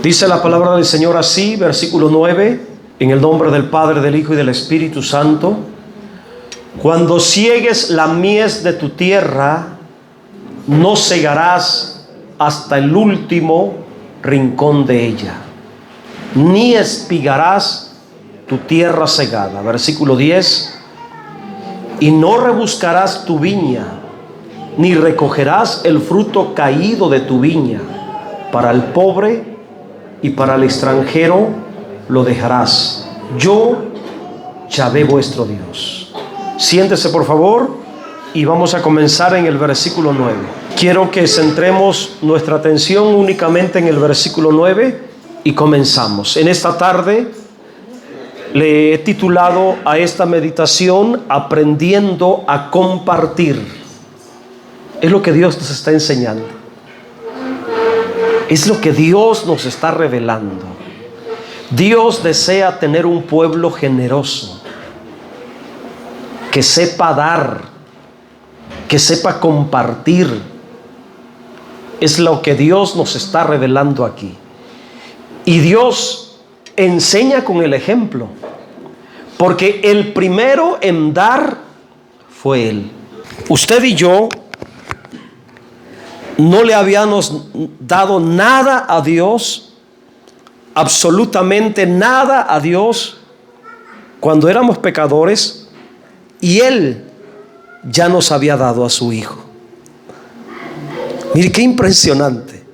Dice la palabra del Señor así, versículo 9, en el nombre del Padre, del Hijo y del Espíritu Santo. Cuando ciegues la mies de tu tierra, no segarás hasta el último rincón de ella, ni espigarás tu tierra segada. Versículo 10. Y no rebuscarás tu viña, ni recogerás el fruto caído de tu viña. Para el pobre y para el extranjero lo dejarás. Yo, Yahvé vuestro Dios. Siéntese por favor y vamos a comenzar en el versículo 9. Quiero que centremos nuestra atención únicamente en el versículo 9 y comenzamos. En esta tarde le he titulado a esta meditación Aprendiendo a compartir. Es lo que Dios nos está enseñando. Es lo que Dios nos está revelando. Dios desea tener un pueblo generoso, que sepa dar, que sepa compartir. Es lo que Dios nos está revelando aquí. Y Dios enseña con el ejemplo, porque el primero en dar fue Él. Usted y yo no le habíamos dado nada a Dios, absolutamente nada a Dios, cuando éramos pecadores, y Él ya nos había dado a su Hijo. Mire qué impresionante.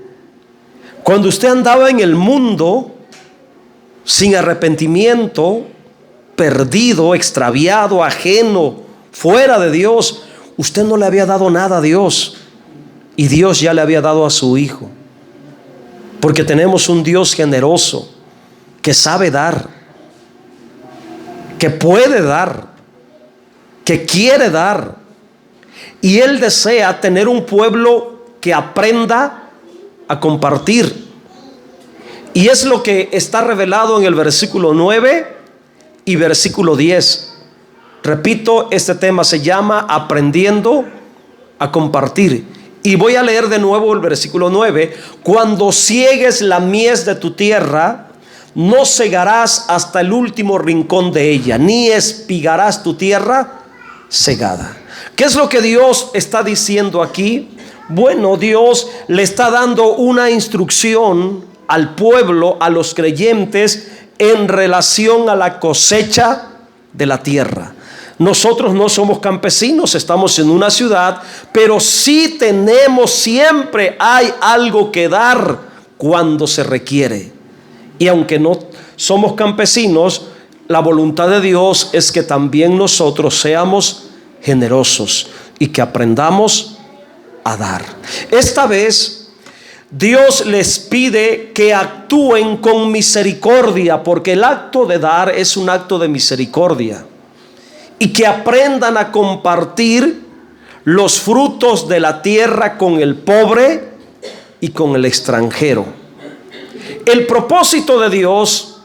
Cuando usted andaba en el mundo sin arrepentimiento, perdido, extraviado, ajeno, fuera de Dios, usted no le había dado nada a Dios. Y Dios ya le había dado a su Hijo. Porque tenemos un Dios generoso, que sabe dar, que puede dar, que quiere dar. Y Él desea tener un pueblo que aprenda a compartir. Y es lo que está revelado en el versículo 9 y versículo 10. Repito, este tema se llama Aprendiendo a compartir. Y voy a leer de nuevo el versículo 9. Cuando ciegues la mies de tu tierra, no segarás hasta el último rincón de ella, ni espigarás tu tierra segada. ¿Qué es lo que Dios está diciendo aquí? Bueno, Dios le está dando una instrucción al pueblo, a los creyentes, en relación a la cosecha de la tierra. Nosotros no somos campesinos, estamos en una ciudad, pero sí tenemos, siempre hay algo que dar cuando se requiere. Y aunque no somos campesinos, la voluntad de Dios es que también nosotros seamos generosos y que aprendamos a dar. Esta vez Dios les pide que actúen con misericordia, porque el acto de dar es un acto de misericordia. Y que aprendan a compartir los frutos de la tierra con el pobre y con el extranjero. El propósito de Dios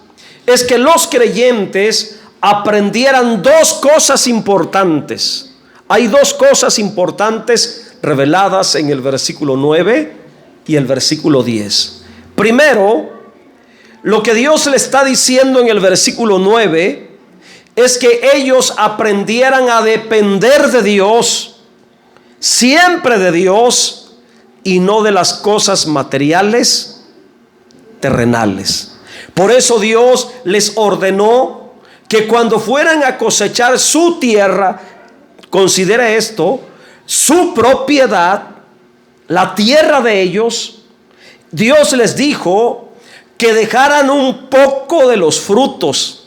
es que los creyentes aprendieran dos cosas importantes. Hay dos cosas importantes reveladas en el versículo 9 y el versículo 10. Primero, lo que Dios le está diciendo en el versículo 9 es que ellos aprendieran a depender de Dios, siempre de Dios, y no de las cosas materiales, terrenales. Por eso Dios les ordenó que cuando fueran a cosechar su tierra, considere esto, su propiedad, la tierra de ellos, Dios les dijo que dejaran un poco de los frutos,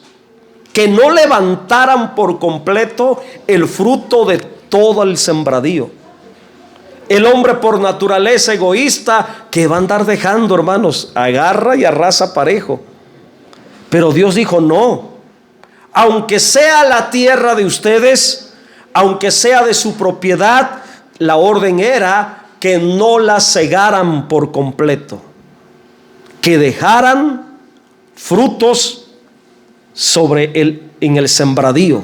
que no levantaran por completo el fruto de todo el sembradío. El hombre por naturaleza egoísta, que va a andar dejando, hermanos, agarra y arrasa parejo. Pero Dios dijo no, aunque sea la tierra de ustedes, aunque sea de su propiedad, la orden era que no la cegaran por completo, que dejaran frutos en el sembradío,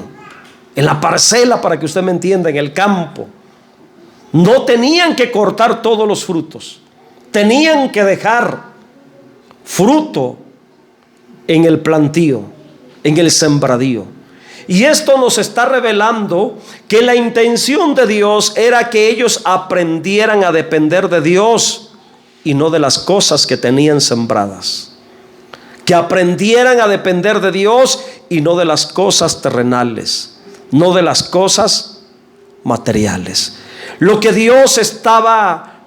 en la parcela, para que usted me entienda, en el campo. No tenían que cortar todos los frutos, tenían que dejar fruto en el plantío, en el sembradío. Y esto nos está revelando que la intención de Dios era que ellos aprendieran a depender de Dios y no de las cosas que tenían sembradas. Que aprendieran a depender de Dios y no de las cosas terrenales, no de las cosas materiales. Lo que Dios estaba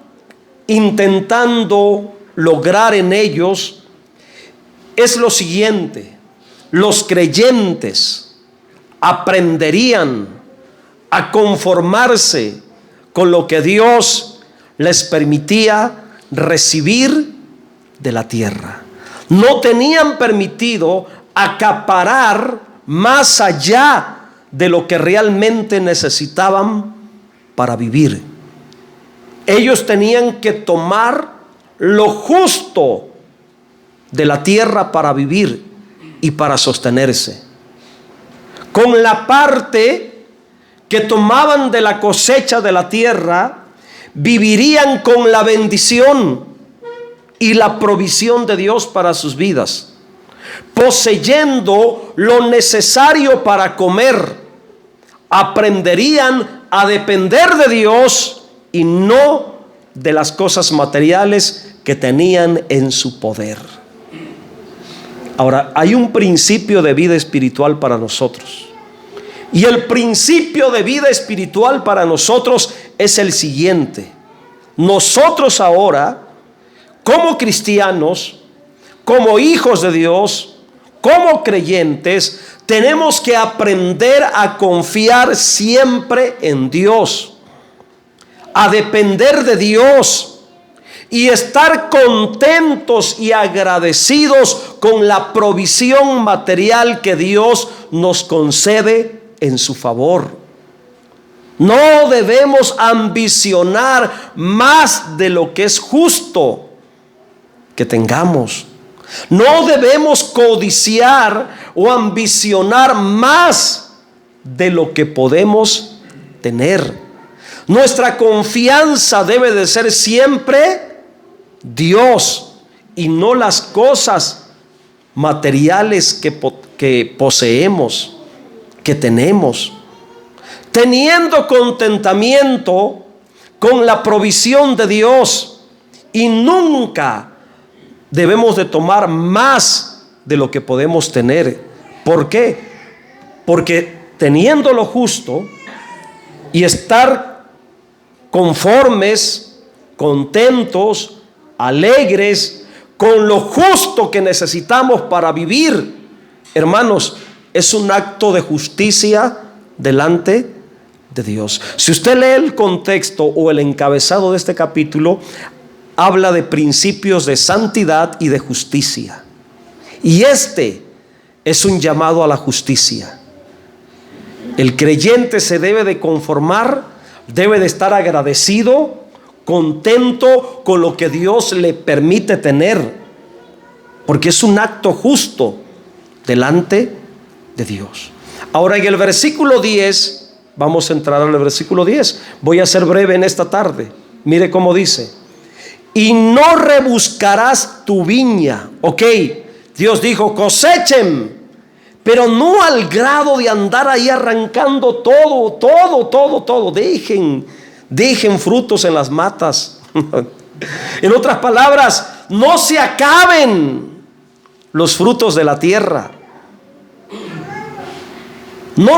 intentando lograr en ellos es lo siguiente: los creyentes aprenderían a conformarse con lo que Dios les permitía recibir de la tierra. No tenían permitido acaparar más allá de lo que realmente necesitaban para vivir. Ellos tenían que tomar lo justo de la tierra para vivir y para sostenerse. Con la parte que tomaban de la cosecha de la tierra, vivirían con la bendición y la provisión de Dios para sus vidas, poseyendo lo necesario para comer. Aprenderían a depender de Dios y no de las cosas materiales que tenían en su poder. Ahora, hay un principio de vida espiritual para nosotros. Y el principio de vida espiritual para nosotros es el siguiente: nosotros ahora, como cristianos, como hijos de Dios, como creyentes, tenemos que aprender a confiar siempre en Dios, a depender de Dios y estar contentos y agradecidos con la provisión material que Dios nos concede en su favor. No debemos ambicionar más de lo que es justo que tengamos. No debemos codiciar o ambicionar más de lo que podemos tener. Nuestra confianza debe de ser siempre Dios y no las cosas materiales que poseemos, que tenemos. Teniendo contentamiento con la provisión de Dios, y nunca debemos de tomar más de lo que podemos tener. ¿Por qué? Porque teniendo lo justo y estar conformes, contentos, alegres con lo justo que necesitamos para vivir, hermanos, es un acto de justicia delante de Dios. Si usted lee el contexto o el encabezado de este capítulo, habla de principios de santidad y de justicia. Y este es un llamado a la justicia. El creyente se debe de conformar, debe de estar agradecido, contento con lo que Dios le permite tener, porque es un acto justo delante de Dios. Ahora, en el versículo 10, vamos a entrar al versículo 10. Voy a ser breve en esta tarde. Mire cómo dice: y no rebuscarás tu viña. Ok, Dios dijo: cosechen, pero no al grado de andar ahí arrancando todo. Dejen frutos en las matas. En otras palabras, no se acaben los frutos de la tierra. No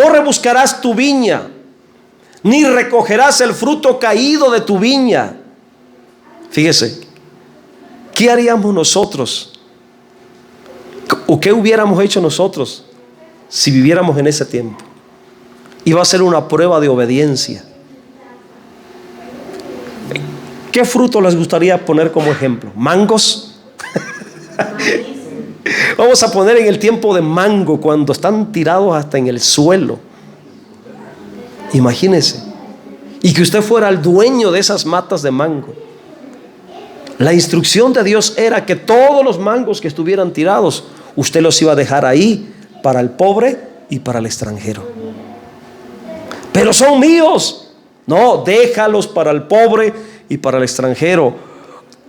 rebuscarás tu viña, ni recogerás el fruto caído de tu viña. Fíjese, ¿qué haríamos nosotros? ¿O qué hubiéramos hecho nosotros si viviéramos en ese tiempo? Iba a ser una prueba de obediencia. ¿Qué fruto les gustaría poner como ejemplo? ¿Mangos? Vamos a poner en el tiempo de mango, cuando están tirados hasta en el suelo. Imagínese. Y que usted fuera el dueño de esas matas de mango. La instrucción de Dios era que todos los mangos que estuvieran tirados, usted los iba a dejar ahí para el pobre y para el extranjero. Pero son míos. No, déjalos para el pobre y para el extranjero.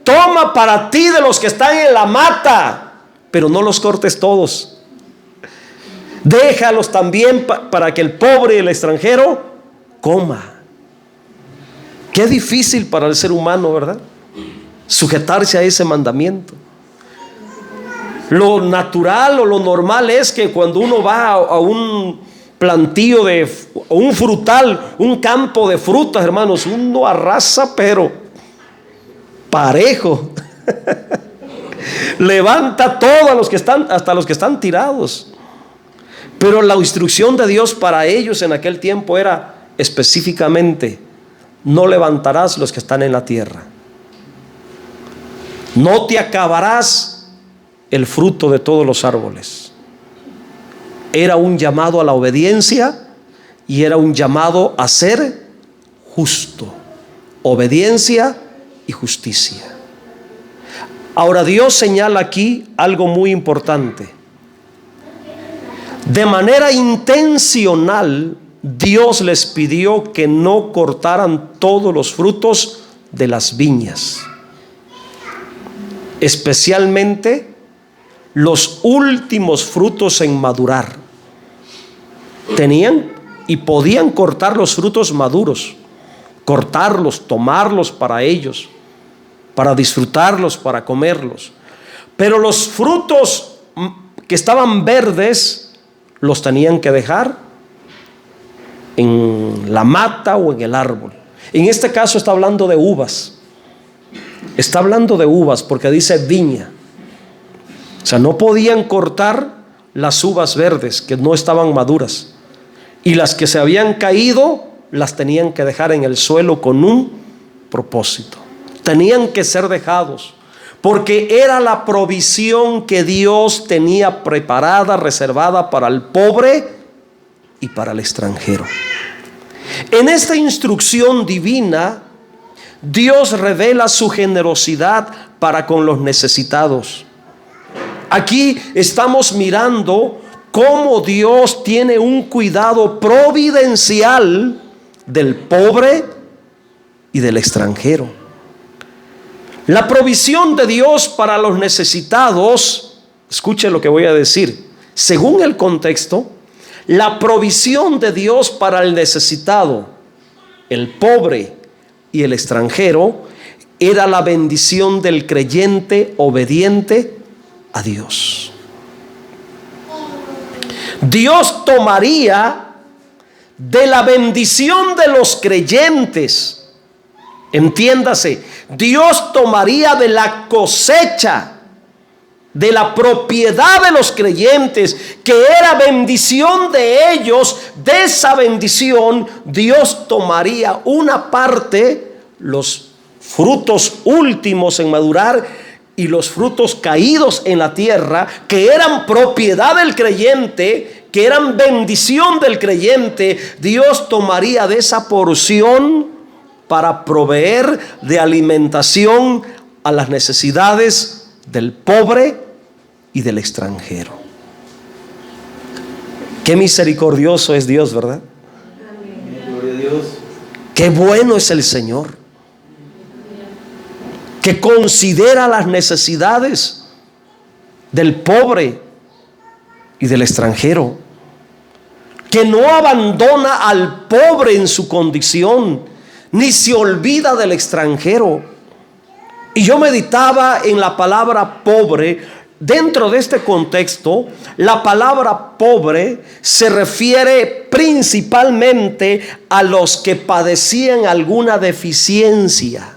toma para ti de los que están en la mata, pero no los cortes todos. Déjalos también para que el pobre y el extranjero coma. Qué difícil para el ser humano, ¿verdad? Sujetarse a ese mandamiento. Lo natural o lo normal es que cuando uno va a un plantío o un frutal, un campo de frutas, hermanos, uno arrasa pero parejo. Levanta todos los que están, hasta los que están tirados. Pero la instrucción de Dios para ellos en aquel tiempo era específicamente: no levantarás los que están en la tierra, no te acabarás el fruto de todos los árboles. Era un llamado a la obediencia y era un llamado a ser justo. Obediencia y justicia. Ahora Dios señala aquí algo muy importante. De manera intencional, Dios les pidió que no cortaran todos los frutos de las viñas, especialmente los últimos frutos en madurar. Tenían y podían cortar los frutos maduros, cortarlos, tomarlos para ellos, para disfrutarlos, para comerlos. Pero los frutos que estaban verdes los tenían que dejar en la mata o en el árbol. En este caso está hablando de uvas. Está hablando de uvas porque dice viña. O sea, no podían cortar las uvas verdes que no estaban maduras. Y las que se habían caído las tenían que dejar en el suelo con un propósito. Tenían que ser dejados porque era la provisión que Dios tenía preparada, reservada para el pobre y para el extranjero. En esta instrucción divina, Dios revela su generosidad para con los necesitados. Aquí estamos mirando cómo Dios tiene un cuidado providencial del pobre y del extranjero. La provisión de Dios para los necesitados, escuche lo que voy a decir, según el contexto, la provisión de Dios para el necesitado, el pobre y el extranjero, era la bendición del creyente obediente a Dios. Dios tomaría de la bendición de los creyentes, entiéndase, Dios tomaría de la cosecha, de la propiedad de los creyentes, que era bendición de ellos. De esa bendición Dios tomaría una parte, los frutos últimos en madurar y los frutos caídos en la tierra, que eran propiedad del creyente, que eran bendición del creyente. Dios tomaría de esa porción para proveer de alimentación a las necesidades del pobre y del extranjero. Qué misericordioso es Dios, ¿verdad? Gloria a Dios. Qué bueno es el Señor, que considera las necesidades del pobre y del extranjero, que no abandona al pobre en su condición, ni se olvida del extranjero. Y yo meditaba en la palabra pobre. Dentro de este contexto, la palabra pobre se refiere principalmente a los que padecían alguna deficiencia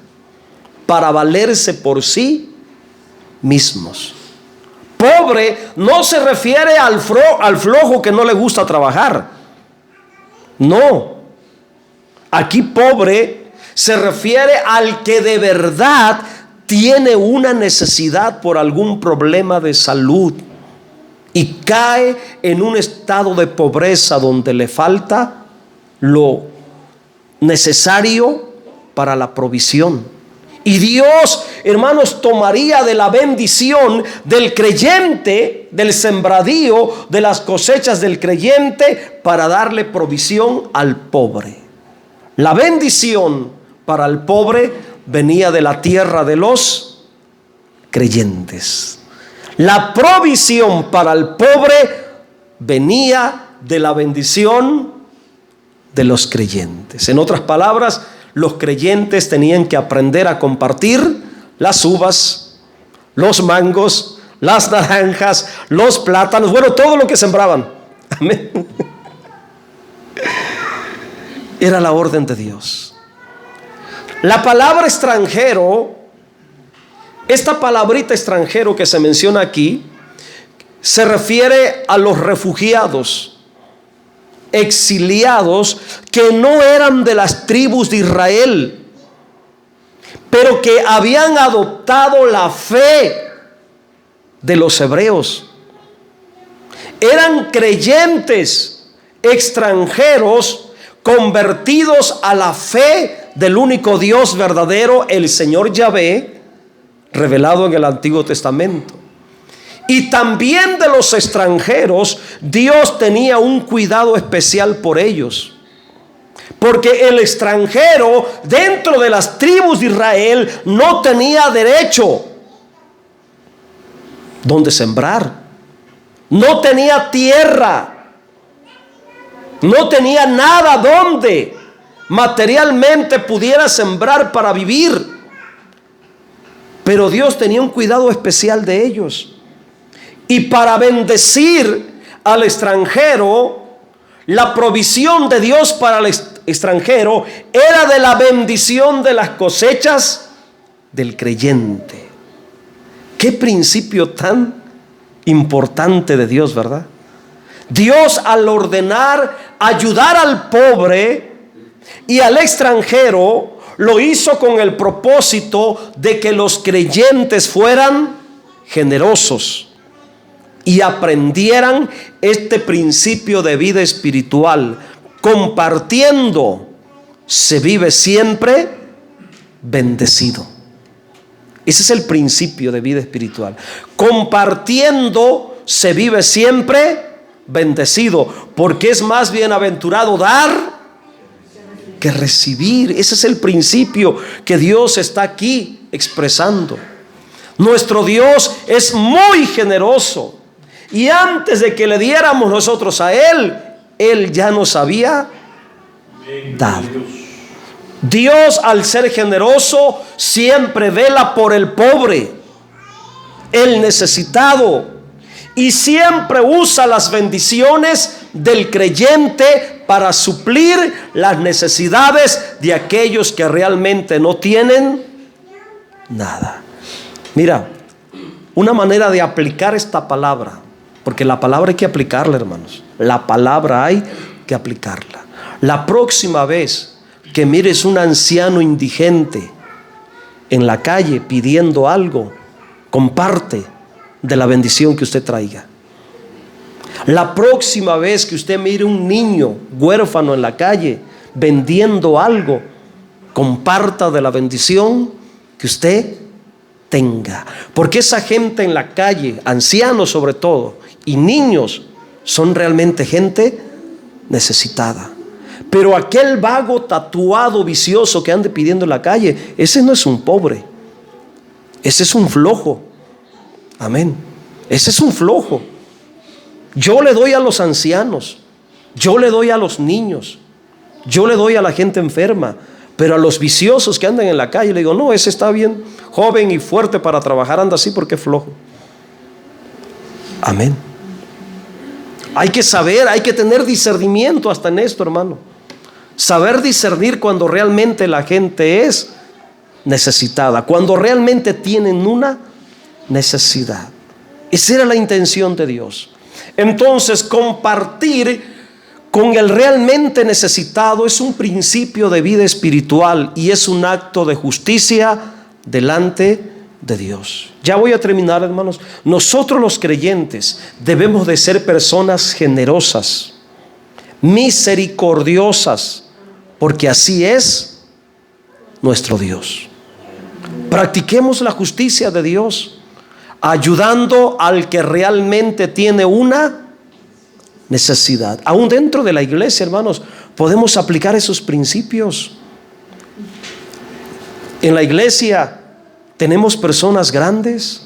para valerse por sí mismos. Pobre no se refiere al flojo que no le gusta trabajar. No. Aquí pobre se refiere al que de verdad tiene una necesidad por algún problema de salud y cae en un estado de pobreza donde le falta lo necesario para la provisión. Y Dios, hermanos, tomaría de la bendición del creyente, del sembradío, de las cosechas del creyente, para darle provisión al pobre. La bendición para el pobre venía de la tierra de los creyentes. La provisión para el pobre venía de la bendición de los creyentes. En otras palabras, los creyentes tenían que aprender a compartir las uvas, los mangos, las naranjas, los plátanos, bueno, todo lo que sembraban. Amén. Era la orden de Dios. La palabra extranjero, esta palabrita extranjero que se menciona aquí, se refiere a los refugiados, exiliados, que no eran de las tribus de Israel, pero que habían adoptado la fe de los hebreos. Eran creyentes extranjeros convertidos a la fe del único Dios verdadero, el Señor Yahvé, revelado en el Antiguo Testamento. Y también de los extranjeros, Dios tenía un cuidado especial por ellos. Porque el extranjero dentro de las tribus de Israel no tenía derecho donde sembrar, no tenía tierra, no tenía nada donde materialmente pudiera sembrar para vivir. Pero Dios tenía un cuidado especial de ellos. Y para bendecir al extranjero, la provisión de Dios para el extranjero era de la bendición de las cosechas del creyente. Qué principio tan importante de Dios, ¿verdad? Dios, al ordenar ayudar al pobre y al extranjero, lo hizo con el propósito de que los creyentes fueran generosos y aprendieran este principio de vida espiritual. Compartiendo se vive siempre bendecido. Ese es el principio de vida espiritual. Compartiendo se vive siempre bendecido, porque es más bienaventurado dar que recibir. Ese es el principio que Dios está aquí expresando. Nuestro Dios es muy generoso, y antes de que le diéramos nosotros a Él, Él ya nos había dado. Dios, al ser generoso, siempre vela por el pobre, el necesitado, y siempre usa las bendiciones del creyente para suplir las necesidades de aquellos que realmente no tienen nada. Mira, una manera de aplicar esta palabra, porque la palabra hay que aplicarla, hermanos. La palabra hay que aplicarla. La próxima vez que mires un anciano indigente en la calle pidiendo algo, comparte de la bendición que usted traiga. La próxima vez que usted mire un niño huérfano en la calle vendiendo algo, comparta de la bendición que usted tenga. Porque esa gente en la calle, ancianos sobre todo, y niños, son realmente gente necesitada. Pero aquel vago tatuado vicioso que ande pidiendo en la calle, ese no es un pobre, ese es un flojo. Amén. Ese es un flojo. Yo le doy a los ancianos, yo le doy a los niños, yo le doy a la gente enferma, pero a los viciosos que andan en la calle le digo, no, ese está bien joven y fuerte para trabajar, anda así porque es flojo. Amén. Hay que saber, hay que tener discernimiento hasta en esto, hermano. Saber discernir cuando realmente la gente es necesitada, cuando realmente tienen una necesidad. Esa era la intención de Dios. Entonces, compartir con el realmente necesitado es un principio de vida espiritual y es un acto de justicia delante de Dios. Ya voy a terminar, hermanos. Nosotros los creyentes debemos de ser personas generosas, misericordiosas, porque así es nuestro Dios. Practiquemos la justicia de Dios, ayudando al que realmente tiene una necesidad. Aún dentro de la iglesia, hermanos, podemos aplicar esos principios. En la iglesia tenemos personas grandes,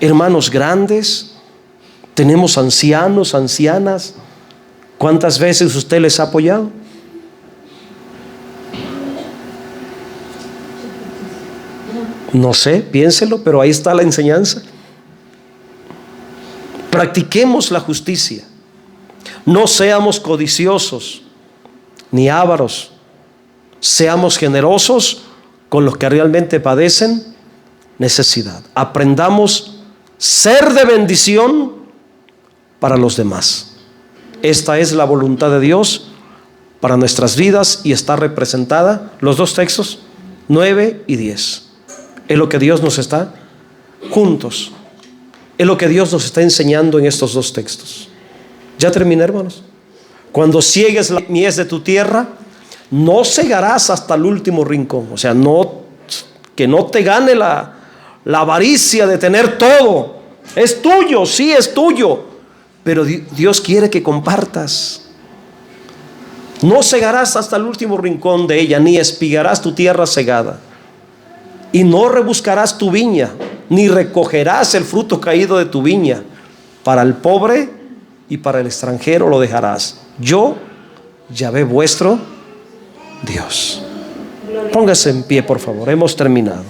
hermanos grandes, tenemos ancianos, ancianas. ¿Cuántas veces usted les ha apoyado? No sé, piénselo, pero ahí está la enseñanza. Practiquemos la justicia. No seamos codiciosos ni ávaros. Seamos generosos con los que realmente padecen necesidad. Aprendamos ser de bendición para los demás. Esta es la voluntad de Dios para nuestras vidas y está representada, los dos textos, 9 y 10. Es lo que Dios nos está juntos. Es lo que Dios nos está enseñando en estos dos textos. Ya terminé, hermanos. Cuando ciegues la mies de tu tierra, no segarás hasta el último rincón. O sea, que no te gane la avaricia de tener todo. Es tuyo, sí es tuyo, pero Dios quiere que compartas. No segarás hasta el último rincón de ella, ni espigarás tu tierra segada, y no rebuscarás tu viña, ni recogerás el fruto caído de tu viña. Para el pobre y para el extranjero lo dejarás. Yo, Yahvé vuestro Dios. Póngase en pie, por favor. Hemos terminado.